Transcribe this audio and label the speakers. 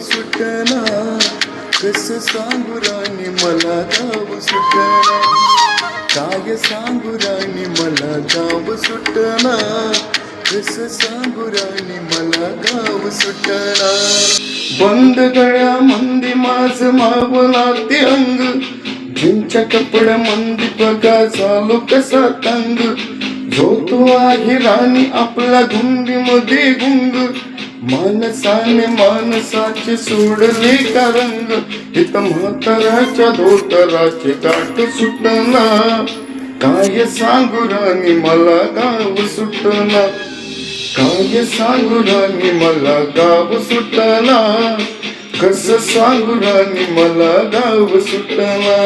Speaker 1: सुटना, कसं सांगू राणी मला गाव सुटना, काय सांगू राणी मला गाव सुटना, कसं सांगू राणी मला गाव सुटना. बंद गळ्यामंदी माझ मावला ते अंग, जिंच्या कपड्यामंदी बघा झालो कसा तंग. जो तो आहे राणी आपला धुंदीमध्ये गुंग, माणसाने माणसाचे सोडले का रंग. इथं म्हाताराच्या धोतराचे काट सुटना, काय सांगू राणी मला गाव सुटना, काय सांगू राणी मला गाव सुटना, कसं सांगू राणी मला गाव सुटना.